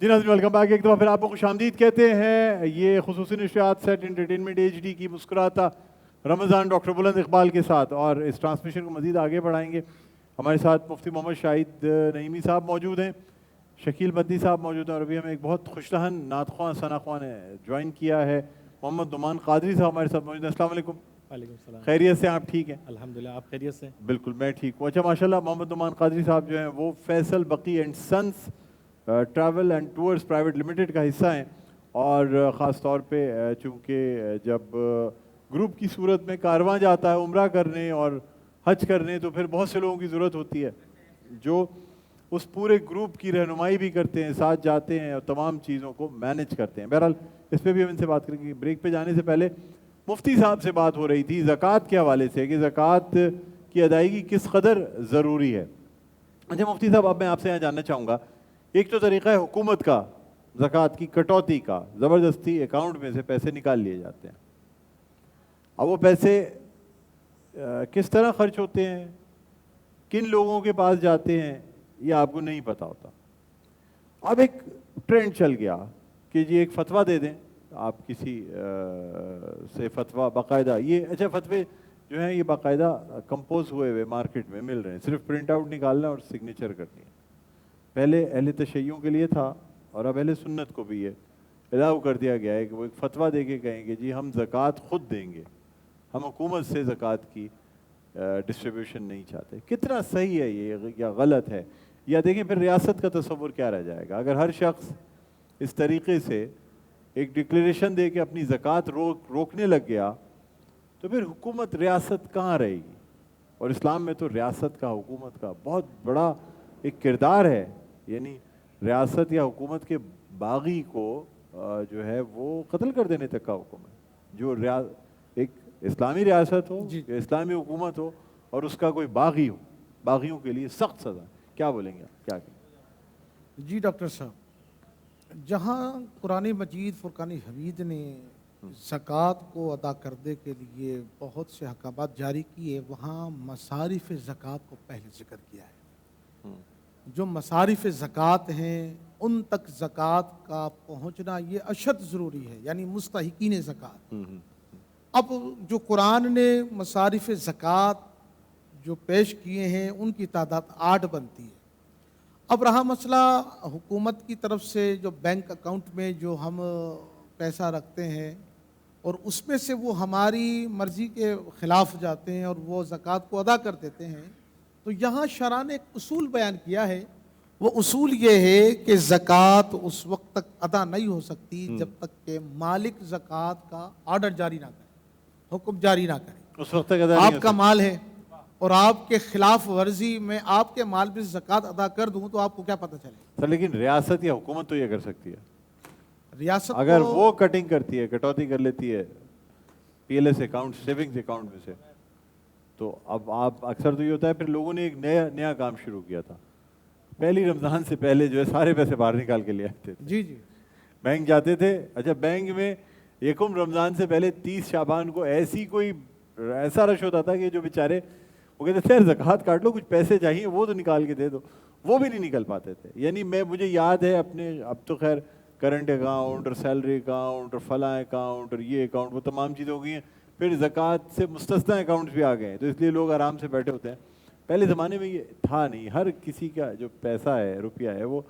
جی ناظرین welcome back, ایک دفعہ پھر آپ کو خوش آمدید کہتے ہیں. یہ خصوصی نشریات سیٹ انٹرٹینمنٹ ایچ ڈی کی مسکراتا رمضان ڈاکٹر بلند اقبال کے ساتھ، اور اس ٹرانسمیشن کو مزید آگے بڑھائیں گے. ہمارے ساتھ مفتی محمد شاہد نعیمی صاحب موجود ہیں، شکیل مدنی صاحب موجود ہیں، اور ابھی ہمیں ایک بہت خوش لہن نعت خواں ثنا خواں نے جوائن کیا ہے. محمد نعمان قادری صاحب ہمارے ساتھ موجود ہیں. السلام علیکم. وعلیکم السلام. خیریت سے؟ آپ ٹھیک ہیں؟ الحمدللہ. آپ خیریت سے؟ بالکل میں ٹھیک ہوں. اچھا ماشاءاللہ محمد نعمان قادری صاحب جو ہیں وہ Faisal Baqi and sons travel and tours private limited کا حصہ ہیں، اور خاص طور پہ چونکہ جب گروپ کی صورت میں کارواں جاتا ہے عمرہ کرنے اور حج کرنے تو پھر بہت سے لوگوں کی ضرورت ہوتی ہے جو اس پورے گروپ کی رہنمائی بھی کرتے ہیں، ساتھ جاتے ہیں اور تمام چیزوں کو مینج کرتے ہیں. بہرحال اس پہ بھی ہم ان سے بات کریں گے. بریک پہ جانے سے پہلے مفتی صاحب سے بات ہو رہی تھی زکوٰۃ کے حوالے سے کہ زکوٰۃ کی ادائیگی کس قدر ضروری ہے. اچھا مفتی صاحب، اب میں آپ سے یہاں جاننا چاہوں گا، ایک تو طریقہ ہے حکومت کا زکوٰۃ کی کٹوتی کا، زبردستی اکاؤنٹ میں سے پیسے نکال لیے جاتے ہیں. اب وہ پیسے کس طرح خرچ ہوتے ہیں، کن لوگوں کے پاس جاتے ہیں، یہ آپ کو نہیں پتہ ہوتا. اب ایک ٹرینڈ چل گیا کہ جی ایک فتویٰ دے دیں آپ کسی سے، فتویٰ باقاعدہ، یہ اچھا فتوے جو ہیں یہ باقاعدہ کمپوز ہوئے مارکیٹ میں مل رہے ہیں، صرف پرنٹ آؤٹ نکالنا اور سگنیچر کرنی ہے. پہلے اہل تشیعوں کے لیے تھا اور اب اہل سنت کو بھی یہ الاؤ کر دیا گیا ہے کہ وہ ایک فتویٰ دے کے کہیں گے جی ہم زکوٰۃ خود دیں گے، ہم حکومت سے زکوٰۃ کی ڈسٹریبیوشن نہیں چاہتے. کتنا صحیح ہے یہ یا غلط ہے؟ یا دیکھیں پھر ریاست کا تصور کیا رہ جائے گا اگر ہر شخص اس طریقے سے ایک ڈکلیریشن دے کے اپنی زکوٰۃ روکنے لگ گیا تو پھر حکومت ریاست کہاں رہے گی؟ اور اسلام میں تو ریاست کا، حکومت کا بہت بڑا ایک کردار ہے. یعنی ریاست یا حکومت کے باغی کو جو ہے وہ قتل کر دینے تک کا حکم ہے. جو ایک اسلامی ریاست ہو یا اسلامی حکومت ہو اور اس کا کوئی باغی ہو، باغیوں کے لیے سخت سزا. کیا بولیں گے آپ؟ کیا کہیں؟ جی ڈاکٹر صاحب، جہاں قرآن مجید فرقان حمید نے زکوٰۃ کو ادا کرنے کے لیے بہت سے احکامات جاری کیے، وہاں مصارف زکوٰۃ کو پہلے ذکر کیا ہے. جو مصارف زکوٰۃ ہیں ان تک زکوٰۃ کا پہنچنا یہ اشد ضروری ہے، یعنی مستحقین زکوٰۃ. اب جو قرآن نے مصارف زکوٰۃ جو پیش کیے ہیں ان کی تعداد 8 بنتی ہے. اب رہا مسئلہ حکومت کی طرف سے جو بینک اکاؤنٹ میں جو ہم پیسہ رکھتے ہیں اور اس میں سے وہ ہماری مرضی کے خلاف جاتے ہیں اور وہ زکوٰۃ کو ادا کر دیتے ہیں، تو یہاں شرع نے ایک اصول بیان کیا ہے. وہ اصول یہ ہے کہ زکوٰۃ اس وقت تک ادا نہیں ہو سکتی جب تک کہ مالک زکوٰۃ کا آرڈر جاری نہ کرے، حکم جاری نہ کرے. اس وقت تک ادا نہیں آپ کا مال ہے اور آپ کے خلاف ورزی میں آپ کے مال پہ زکوٰۃ ادا کر دوں تو آپ کو کیا پتہ چلے؟ سر لیکن ریاست یا حکومت تو یہ کر سکتی ہے. ریاست اگر وہ کٹنگ کرتی ہے، کٹوتی کر لیتی ہے P L S account, savings account میں سے، تو اب آپ اکثر تو یہ ہوتا ہے پھر لوگوں نے ایک نیا کام شروع کیا تھا. پہلی رمضان سے پہلے جو ہے سارے پیسے باہر نکال کے لے آتے تھے. جی بینک جاتے تھے. اچھا بینک میں یکم رمضان سے پہلے 30 شعبان کو ایسا رش ہوتا تھا کہ جو بیچارے وہ کہتے تھے زکوٰۃ کاٹ لو، کچھ پیسے چاہیے وہ تو نکال کے دے دو، وہ بھی نہیں نکل پاتے تھے. یعنی مجھے یاد ہے اپنے، اب تو خیر کرنٹ اکاؤنٹ اور سیلری اکاؤنٹ اور فلاں اکاؤنٹ اور یہ اکاؤنٹ وہ تمام چیزیں ہو گئی ہیں، پھر زکوٰۃ سے مستثنی اکاؤنٹس بھی آ گئے ہیں، تو اس لیے لوگ آرام سے بیٹھے ہوتے ہیں. پہلے زمانے میں یہ تھا نہیں، ہر کسی کا جو پیسہ ہے، روپیہ ہے، وہ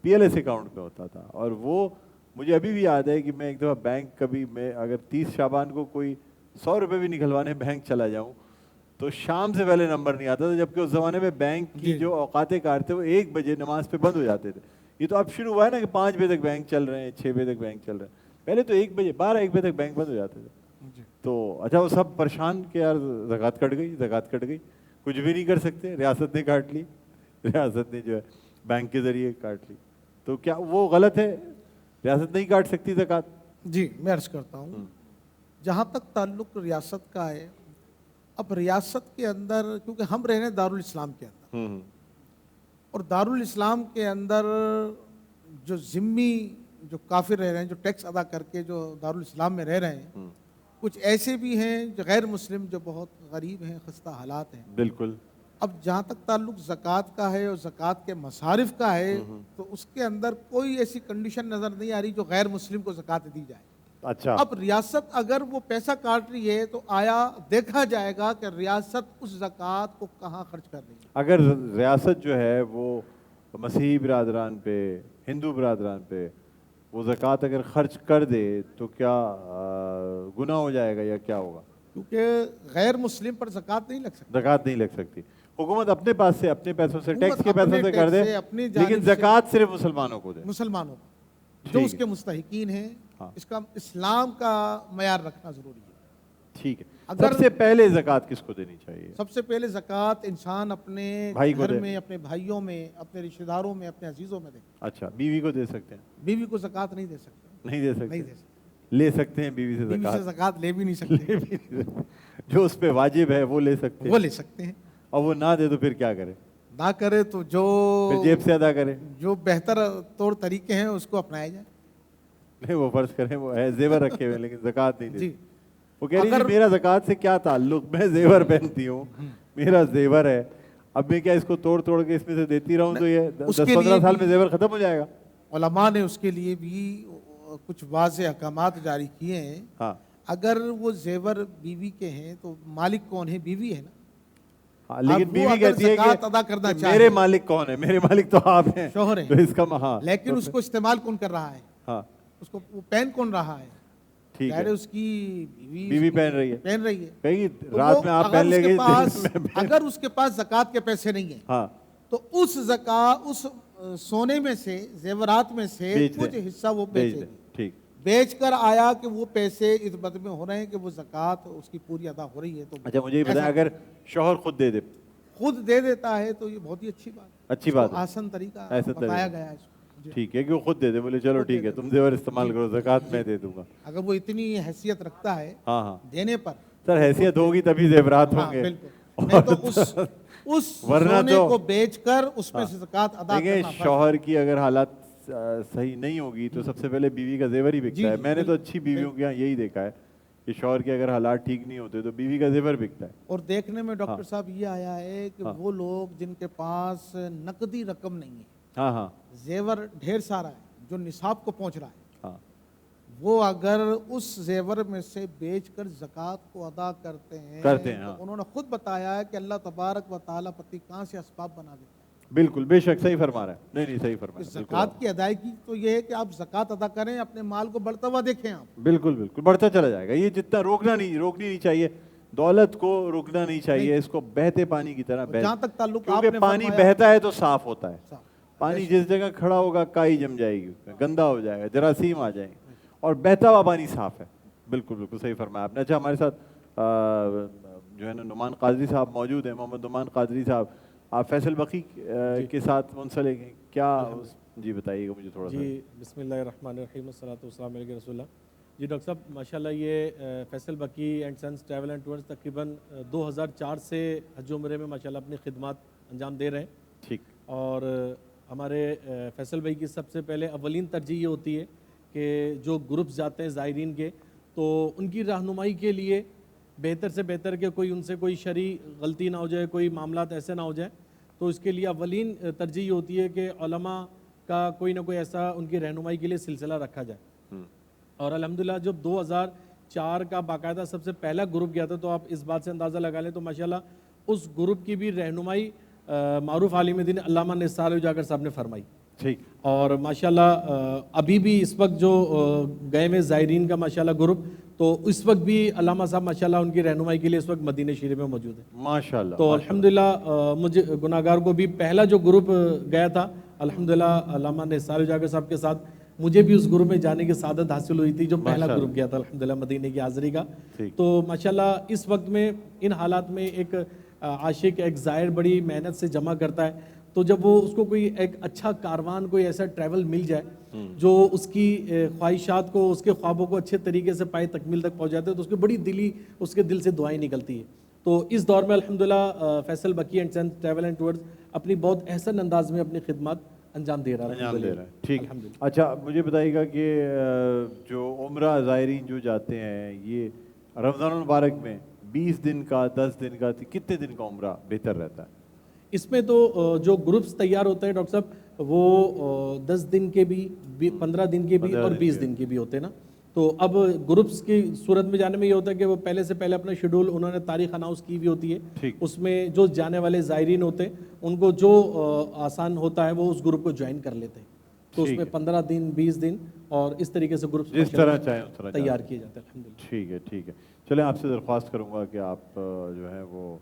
پی ایل ایس اکاؤنٹ پہ ہوتا تھا. اور وہ مجھے ابھی بھی یاد ہے کہ میں ایک دفعہ بینک کبھی میں اگر 30 شعبان کو کوئی 100 روپے بھی نکلوانے بینک چلا جاؤں تو شام سے پہلے نمبر نہیں آتا تھا، جبکہ اس زمانے میں بینک کی جو اوقات کار تھے وہ 1 بجے نماز پہ بند ہو جاتے تھے. یہ تو اب شروع ہوا ہے نا کہ 5 بجے تک بینک چل رہے ہیں، 6 بجے تک بینک چل رہے ہیں. پہلے تو 1 بجے 1 بجے تک بینک بند ہو جاتے تھے. تو اچھا وہ سب پریشان کہ یار زکوٰۃ کٹ گئی، زکوٰۃ کٹ گئی، کچھ بھی نہیں کر سکتے، ریاست نے کاٹ لی، ریاست نے جو ہے بینک کے ذریعے کاٹ لی. تو کیا وہ غلط ہے؟ ریاست نہیں کاٹ سکتی زکوٰۃ؟ جی میں عرض کرتا ہوں، جہاں تک تعلق ریاست کا ہے، اب ریاست کے اندر کیونکہ ہم رہ رہے ہیں دارالاسلام کے اندر، اور دارالاسلام کے اندر جو ذمی جو کافر رہ رہے ہیں، جو ٹیکس ادا کر کے جو دارالاسلام میں رہ رہے ہیں، کچھ ایسے بھی ہیں جو غیر مسلم جو بہت غریب ہیں، خستہ حالات ہیں. بالکل. اب جہاں تک تعلق زکوٰۃ کا ہے اور زکوٰۃ کے مصارف کا ہے تو اس کے اندر کوئی ایسی کنڈیشن نظر نہیں آ رہی جو غیر مسلم کو زکوٰۃ دی جائے. اچھا اب ریاست اگر وہ پیسہ کاٹ رہی ہے تو آیا دیکھا جائے گا کہ ریاست اس زکوٰۃ کو کہاں خرچ کر رہی ہے. اگر ریاست جو ہے وہ مسیحی برادران پہ، ہندو برادران پہ وہ زکوٰۃ اگر خرچ کر دے تو کیا گناہ ہو جائے گا یا کیا ہوگا؟ کیونکہ غیر مسلم پر زکوٰۃ نہیں لگ سکتی. زکوٰۃ نہیں لگ سکتی. حکومت اپنے پاس سے، اپنے پیسوں سے، حکومت ٹیکس کے اپنے پیسوں سے کر ٹیکس دے، سے، اپنی جانب لیکن سے زکوٰۃ صرف مسلمانوں کو دے. مسلمانوں کو جو ٹھیک اس ہے. کے مستحقین ہیں. ہاں. اس کا اسلام کا معیار رکھنا ضروری ہے. ٹھیک ہے. اگر- سب سے پہلے زکوٰۃ کس کو دینی چاہیے؟ سب سے پہلے زکوٰۃ انسان اپنے بھائی کو گھر دے. میں، اپنے بھائیوں میں، اپنے رشتہ داروں میں، اپنے عزیزوں میں دے. اچھا، بیوی کو دے سکتے ہیں؟ بیوی کو زکوٰۃ نہیں دے سکتے. نہیں دے نہیں سکتے. دے سکتے. لے سکتے ہیں بیوی سے بیوی سے زکوٰۃ؟ زکوٰۃ لے بھی نہیں سکتے. جو اس پہ واجب ہے وہ لے سکتے وہ ہیں، لے سکتے ہیں. اور وہ نہ دے تو پھر کیا کرے؟ نہ کرے تو جو پھر جیب سے ادا کرے. جو بہتر طور طریقے ہیں اس کو اپنایا جائے. نہیں، وہ فرض کریں وہ ہے زیور رکھے ہوئے لیکن زکوٰۃ نہیں جی. دیتے. وہ کہہ رہی اگر- میرا زکوٰۃ سے کیا تعلق، میں زیور پہنتی ہوں، میرا زیور ہے، اب میں کیا اس کو توڑ توڑ کے اس میں سے دیتی رہوں تو یہ اس 10-15 کے لیے سال بھی- میں زیور ختم ہو جائے گا. علماء نے اس کے لیے بھی کچھ واضح احکامات جاری کیے ہیں. ہاں اگر وہ زیور بیوی کے ہیں تو مالک کون ہے؟ بیوی ہے نا. ہاں، لیکن اب وہ بیوی اگر کہتی ہے زکوٰۃ ادا کرنا کہ چاہے- میرے مالک کون ہے؟ میرے مالک تو آپ ہیں، شوہر ہیں. تو اس کا ہاں. لیکن اس کو استعمال کون کر رہا ہے؟ ہاں اس کو وہ پہن کون رہا ہے؟ ٹھیک ظاہر ہے. اس کی بیوی پہن رہی ہے. پہن رہی ہے. کہیں تو رات وہ میں آپ اگر پہن اس لیں کے گے پاس- دن میں اگر اس کے پاس زکوٰۃ کے پیسے نہیں ہیں ہاں تو اس اس سونے میں سے، زیورات میں سے بیچ دیں. کچھ حصہ وہ بھیج بیچے. دیں. ٹھیک. بیچ کر آیا کہ وہ پیسے اس بد میں ہو رہے ہیں کہ وہ زکوٰۃ اس کی پوری ادا ہو رہی ہے. تو اچھا مجھے یہ بتائیں، ایسا اگر شوہر خود دے دے؟ خود دے دیتا ہے تو یہ بہت ہی اچھی بات ہے. اچھی اس کو بات ہے. آسان طریقہ ایسا بتایا طریقہ. گیا ہے اس کو. جی. ٹھیک ہے کہ وہ خود دے دے، بولے چلو خود دے ٹھیک ہے دے. تم زیور استعمال کرو، زکوٰۃ میں دے دوں گا. اگر وہ اتنی حیثیت رکھتا ہے ہاں ہاں دینے پر. سر، حیثیت ہوگی تبھی زیورات ہاں ہوں گے. بالکل. نہیں تو اس ورنہ سونے تو- کو بیچ کر اس میں سے زکوٰۃ ادا دیکھیں، کرنا فرض. شوہر کی اگر حالات صحیح نہیں ہوگی تو سب سے پہلے بیوی کا زیور ہی جی، بکتا ہے. جی، میں نے تو بالکل. اچھی بیویوں کے یہاں یہی دیکھا ہے کہ شوہر کے اگر حالات ٹھیک نہیں ہوتے تو بیوی کا زیور بکتا ہے. اور دیکھنے میں ڈاکٹر صاحب یہ آیا ہے کہ ہاں. وہ لوگ جن کے پاس نقدی رقم نہیں ہے، ہاں ہاں زیور ڈھیر سارا ہے جو نصاب کو پہنچ رہا ہے، ہاں وہ اگر اس زیور میں سے بیچ کر زکوٰۃ کو ادا کرتے ہیں ہاں. تو انہوں نے خود بتایا ہے کہ اللہ تبارک و تعالیٰ پتی کہاں سے اسباب بنا دیتا ہے. بالکل بے شک صحیح فرما رہا ہے. نہیں نہیں صحیح فرما رہا ہے. زکوٰۃ کی ادائیگی تو یہ ہے کہ آپ زکوٰۃ ادا کریں، اپنے مال کو بڑھتا ہوا دیکھیں. آپ بالکل بالکل بڑھتا چلا جائے گا. یہ جتنا روکنی نہیں چاہیے، دولت کو روکنا نہیں چاہیے، اس کو بہتے پانی کی طرح جہاں تک تعلق آپ کیونکہ نے پانی فرمایا- بہتا ہے تو صاف ہوتا ہے. صاف. پانی جس جگہ کھڑا ہوگا کائی جم جائے گی، گندا ہو جائے گا، جراثیم آ جائیں گے، اور بہتا ہوا پانی صاف ہے. بالکل بالکل صحیح فرمایا آپ نے. اچھا، ہمارے ساتھ جو ہے نا نعمان قادری صاحب موجود ہیں، محمد نعمان قادری صاحب. آپ فیصل بقی کے ساتھ منسلک ہیں کیا؟ جی بتائیے گا مجھے تھوڑا سا. جی بسم اللہ الرحمن الرحیم والصلاۃ والسلام علیہ رسول اللہ. جی ڈاکٹر صاحب ماشاءاللہ یہ Faisal Baqi and sons travel and tours تقریباً 2004 سے حج عمرے میں ماشاءاللہ اپنی خدمات انجام دے رہے ہیں. ٹھیک. اور ہمارے فیصل بھائی کی سب سے پہلے اولین ترجیح یہ ہوتی ہے کہ جو گروپس جاتے ہیں زائرین کے، تو ان کی رہنمائی کے لیے بہتر سے بہتر کہ کوئی ان سے کوئی شرعی غلطی نہ ہو جائے، کوئی معاملات ایسے نہ ہو جائے. تو اس کے لیے اولین ترجیح یہ ہوتی ہے کہ علماء کا کوئی نہ کوئی ایسا ان کی رہنمائی کے لیے سلسلہ رکھا جائے. اور الحمدللہ جب 2004 کا باقاعدہ سب سے پہلا گروپ گیا تھا تو آپ اس بات سے اندازہ لگا لیں تو ماشاءاللہ اس گروپ کی بھی رہنمائی معروف عالم دین علامہ نثار اجاگر صاحب نے فرمائی. ٹھیک. اور ماشاءاللہ ابھی بھی اس وقت جو گئے میں زائرین کا ماشاءاللہ گروپ، تو اس وقت بھی علامہ صاحب ماشاءاللہ ان کی رہنمائی کے لیے اس وقت مدینہ شریف میں موجود ہیں. ماشاءاللہ. تو الحمدللہ مجھے گناہگار کو بھی پہلا جو گروپ گیا تھا الحمدللہ علامہ نثار اجاگر صاحب کے ساتھ مجھے بھی اس گروپ میں جانے کی سعادت حاصل ہوئی تھی جو پہلا گروپ گیا تھا الحمدللہ مدینہ کی حاضری کا. تو ماشاءاللہ اس وقت میں ان حالات میں ایک عاشق ایک زائر بڑی محنت سے جمع کرتا ہے، تو جب وہ اس کو کوئی ایک اچھا کاروان، کوئی ایسا ٹریول مل جائے جو اس کی خواہشات کو، اس کے خوابوں کو اچھے طریقے سے پائے تکمیل تک پہنچاتے ہیں تو اس کی بڑی اس کے دل سے دعائیں نکلتی ہیں. تو اس دور میں الحمدللہ Faisal Baqi and sons travel and tours اپنی بہت احسن انداز میں اپنی خدمات انجام دے رہا ہے. ٹھیک. اچھا مجھے بتائیے گا کہ جو عمرہ زائرین جو جاتے ہیں یہ رمضان المبارک میں 20 دن کا، 10 دن کا، کتنے دن کا عمرہ بہتر رہتا ہے؟ اس میں تو جو گروپس تیار ہوتے ہیں ڈاکٹر صاحب وہ 10 دن کے بھی 15 دن کے بھی اور 20 دن کے بھی ہوتے ہیں نا. تو اب گروپس کی صورت میں جانے میں یہ ہوتا ہے کہ وہ پہلے سے پہلے اپنا شیڈول انہوں نے تاریخ اناؤنس کی ہوئی ہوتی ہے, اس میں جو جانے والے زائرین ہوتے ہیں ان کو جو آسان ہوتا ہے وہ اس گروپ کو جوائن کر لیتے ہیں. تو اس میں 15 دن 20 دن اور اس طریقے سے گروپس جس طرح چاہیں اس طرح تیار کیے جاتے ہیں. الحمدللہ. ٹھیک ہے ٹھیک ہے. چلیں آپ سے درخواست کروں گا کہ آپ جو ہے وہ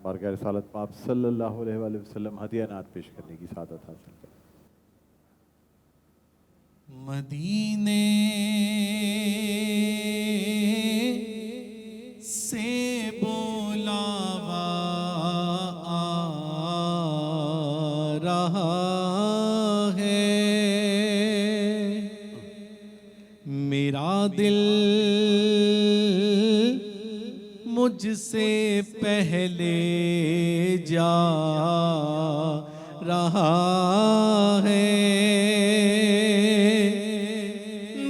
بارگاہ رسالت پاک صلی اللہ علیہ وآلہ وسلم ہدیہ نعت پیش کرنے کی سعادت حاصل کریں. مدینے سے بولاوا آ رہا ہے, میرا دل مجھ سے پہلے جا رہا ہے.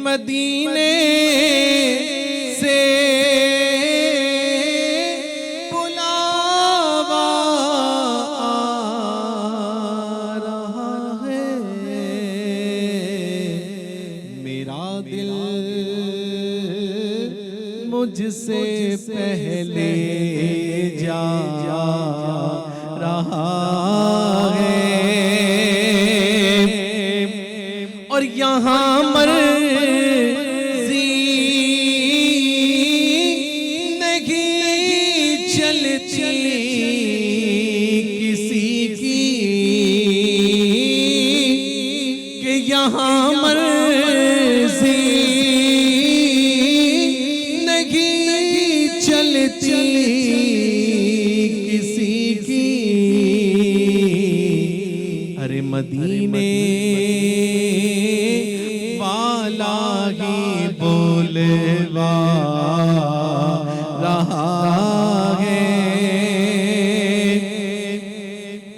مدینے سے بلاوا آ رہا ہے, میرا دل مجھ سے پہلے جا رہا ہے. اور یہاں مرضی نہیں چلتی کسی کی کہ یہاں مرضی نہیں چلتی کسی کی. ارے مدینے والا ہی بولوا رہا ہے.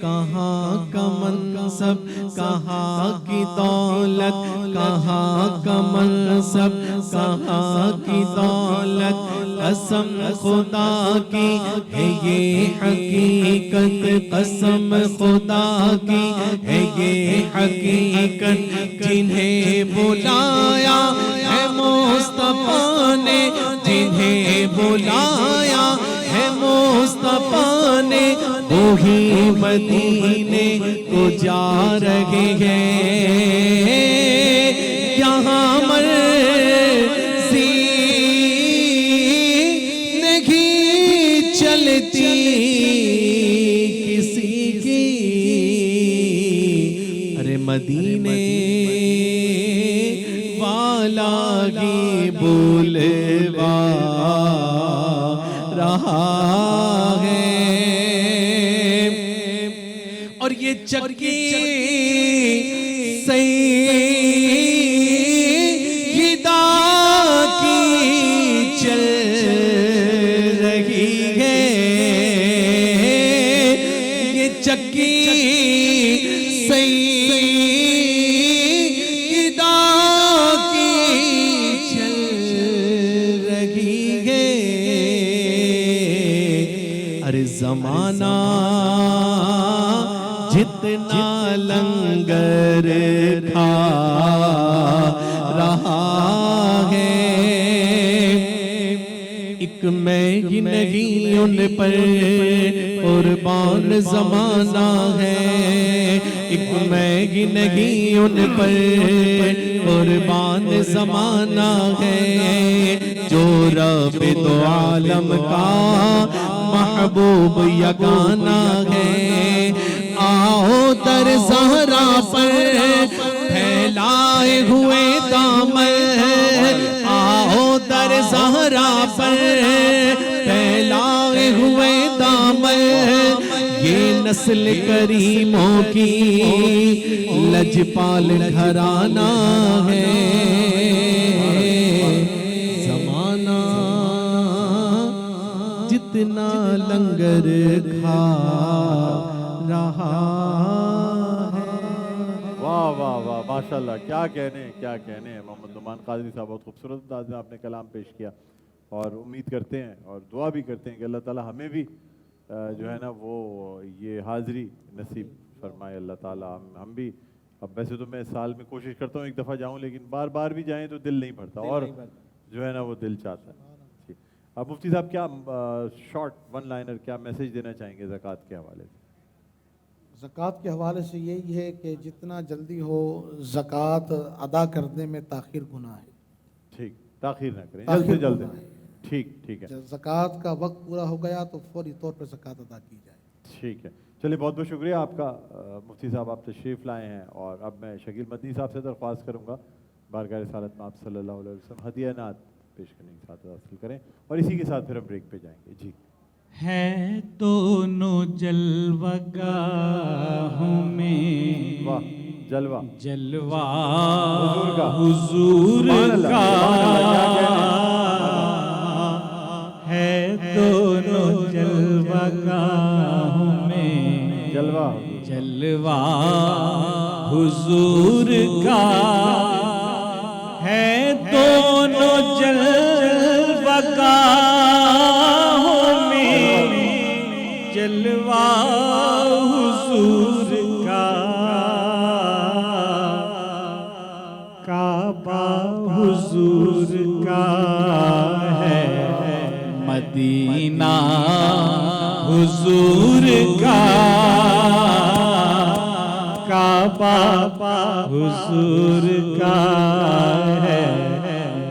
کہاں کا منصب کہاں کی دولت, کہاں کا منصب کہاں کی دولت, قسم خدا کی ہے یہ حقیقت, قسم خدا کی ہے یہ حقیقت. جنہیں بلایا ہے مصطفیٰ نے, جنہیں بلایا ہے مصطفیٰ نے, وہی مدینے کو جا رہے ہیں. یہاں مرضی نہیں چلتی کسی کی. ارے مدینے والا ہی بولوا رہا ہے. اور یہ چکی سیدہ کی چل رہی ہے, یہ چکی سیدہ کی چل رہی ہے. ارے زمانہ جتنا لنگر کھا رہا ہے, ایک میں ہی نہیں ان پر قربان زمانہ ہے, ایک میں ہی نہیں ان پر قربان زمانہ ہے. جو رب دو عالم کا محبوب یگانہ ہے, آؤ در زہرا پر پھیلائے ہوئے دامن, آؤ در زہرا پر پھیلائے ہوئے دامن. یہ نسل کریموں کی لجپال گھرانہ ہے. زمانہ جتنا لنگر کھا رہا ہے. واہ واہ واہ ماشاءاللہ, کیا کہنے کیا کہنے. محمد نعمان قادری صاحب بہت خوبصورت انداز میں آپ نے کلام پیش کیا, اور امید کرتے ہیں اور دعا بھی کرتے ہیں کہ اللہ تعالی ہمیں بھی جو ہے نا وہ یہ حاضری نصیب فرمائے اللہ تعالیٰ. ہم بھی اب ویسے تو میں سال میں کوشش کرتا ہوں ایک دفعہ جاؤں, لیکن بار بار بھی جائیں تو دل نہیں بھرتا, اور جو ہے نا وہ دل چاہتا ہے. جی اب مفتی صاحب کیا شارٹ ون لائنر کیا میسیج دینا چاہیں گے زکوٰۃ کے حوالے سے؟ زکوٰۃ کے حوالے سے یہی ہے کہ جتنا جلدی ہو زکوٰۃ ادا کرنے میں تاخیر گناہ ہے. ٹھیک, تاخیر نہ کریں, جلد سے جلد. ٹھیک ہے, جب زکوٰۃ کا وقت پورا ہو گیا تو فوری طور پر زکوٰۃ ادا کی جائے. ٹھیک ہے. چلیے بہت بہت شکریہ آپ کا مفتی صاحب, آپ تشریف لائے ہیں. اور اب میں شکیل مدنی صاحب سے درخواست کروں گا بارگاہ رسالت میں آپ صلی اللہ علیہ وسلم ہدیہ نعت پیش کرنے کے ساتھ حاصل کریں, اور اسی کے ساتھ پھر ہم بریک پہ جائیں گے. جی ہے دونوں جلوہ گاہوں میں واہ, جلوہ جلوہ حضور کا, حضور کا ہے دونوں جلوہ گاہوں میں جلوہ جلوہ حضور کا ہے دونوں جلوہ گاہوں میں جلوہ حضور کا کعبہ حضور کا ہے مدینہ حضور کا کعبہ حضور کا ہے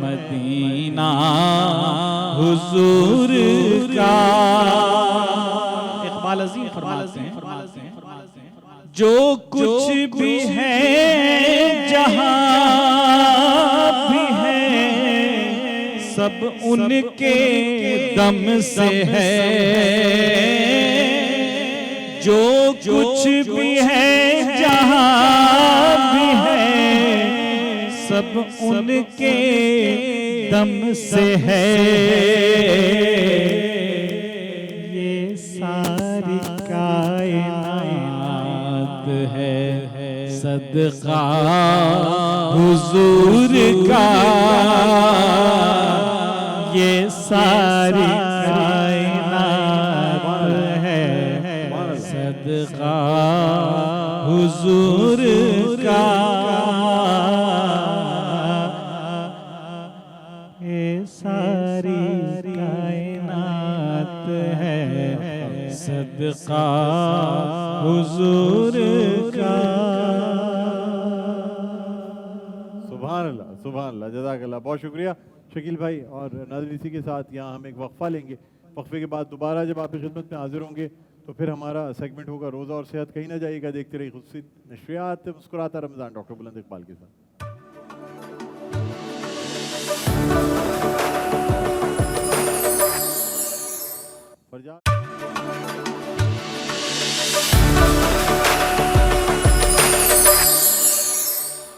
مدینہ حضور کا. اقبال عظیم فرماتے ہیں جو کچھ بھی ہے جہاں بھی ہے سب ان کے دم سے ہے. جو کچھ بھی ہے جہاں بھی ہے سب ان کے دم سے ہے. یہ ساری کائنات ہے صدقہ حضور کا. یہ ساری کائنات ہے صدقہ حضور کا. یہ ساری کائنات ہے صدقہ حضور کا. سبحان اللہ, سبحان اللہ, جزاک اللہ, بہت شکریہ شکیل بھائی. اور ناظرین اسی کے ساتھ یہاں ہم ایک وقفہ لیں گے. وقفے کے بعد دوبارہ جب آپ کی خدمت میں حاضر ہوں گے تو پھر ہمارا سیگمنٹ ہوگا روزہ اور صحت. کہیں نہ جائیے گا, دیکھتے رہیے خصوصی نشریات مسکراتا رمضان ڈاکٹر بلند اقبال کے ساتھ. فرجاد